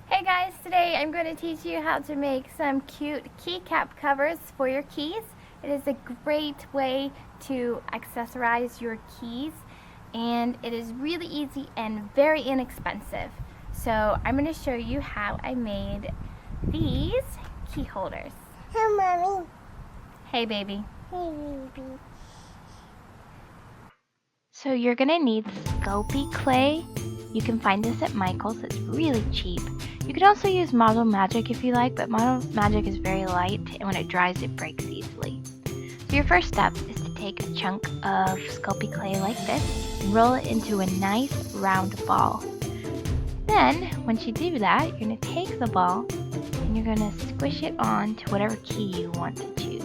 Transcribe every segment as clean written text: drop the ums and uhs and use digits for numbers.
Hey guys, today I'm going to teach you how to make some cute keycap covers for your keys. It is a great way to accessorize your keys and it is really easy and very inexpensive. So I'm going to show you how I made these key holders. Hi, Mommy. Hey baby. Hey, baby. So you're going to need Sculpey clay. You can find this at Michael's. It's really cheap. You could also use Model Magic if you like, but Model Magic is very light and when it dries it breaks easily. So your first step is to take a chunk of Sculpey clay like this and roll it into a nice round ball. Then, once you do that, you're going to take the ball and you're going to squish it on to whatever key you want to choose.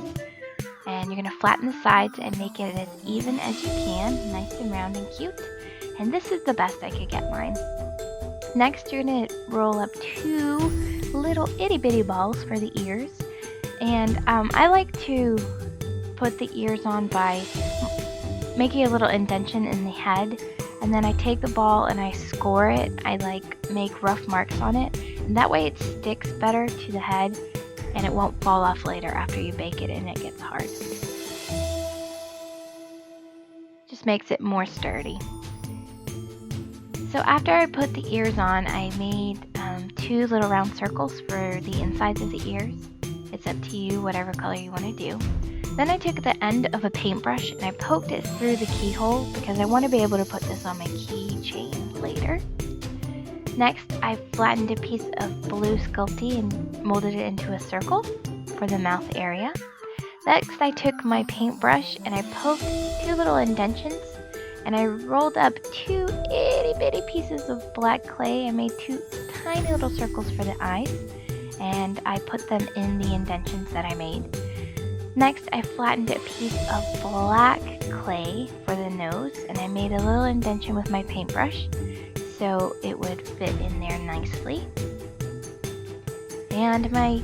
And you're going to flatten the sides and make it as even as you can, nice and round and cute. And this is the best I could get mine. Next, you're going to roll up two little itty bitty balls for the ears. And I like to put the ears on by making a little indentation in the head. And then I take the ball and I score it. I make rough marks on it. And that way it sticks better to the head and it won't fall off later after you bake it and it gets hard. Just makes it more sturdy. So after I put the ears on, I made two little round circles for the insides of the ears. It's up to you, whatever color you want to do. Then I took the end of a paintbrush and I poked it through the keyhole because I want to be able to put this on my keychain later. Next, I flattened a piece of blue Sculpey and molded it into a circle for the mouth area. Next, I took my paintbrush and I poked two little indentions and I rolled up two itty bitty pieces of black clay. I made two tiny little circles for the eyes and I put them in the indentions that I made. Next, I flattened a piece of black clay for the nose and I made a little indentation with my paintbrush so it would fit in there nicely. And my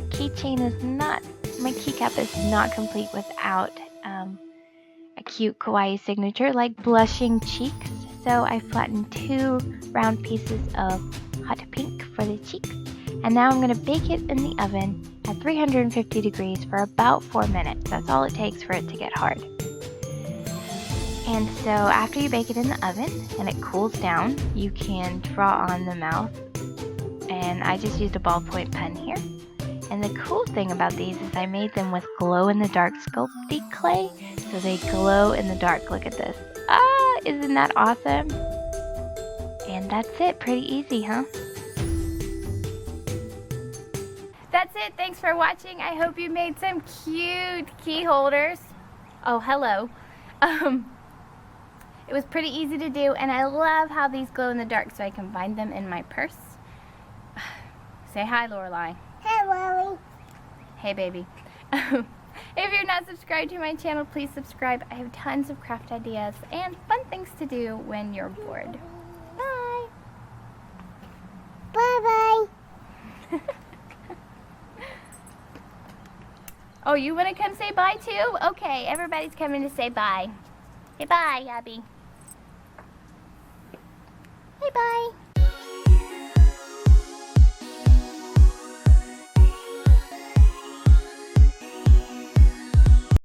keychain is not, my keycap is not complete without a cute kawaii signature like blushing cheeks. So I flattened two round pieces of hot pink for the cheeks. And now I'm going to bake it in the oven at 350 degrees for about 4 minutes. That's all it takes for it to get hard. And so after you bake it in the oven and it cools down, you can draw on the mouth. And I just used a ballpoint pen here. And the cool thing about these is I made them with glow-in-the-dark Sculpey clay. So they glow in the dark. Look at this. Ah, isn't that awesome? And that's it. Pretty easy, huh? That's it. Thanks for watching. I hope you made some cute key holders. Oh, hello. It was pretty easy to do, and I love how these glow in the dark so I can bind them in my purse. Say hi, Lorelai. Hi, Mommy. Hey, baby. If you're not subscribed to my channel, please subscribe. I have tons of craft ideas and fun things to do when you're bored. Bye. Bye-bye. Oh, you want to come say bye too? Okay, everybody's coming to say bye. Say bye, Abby. Hey, bye.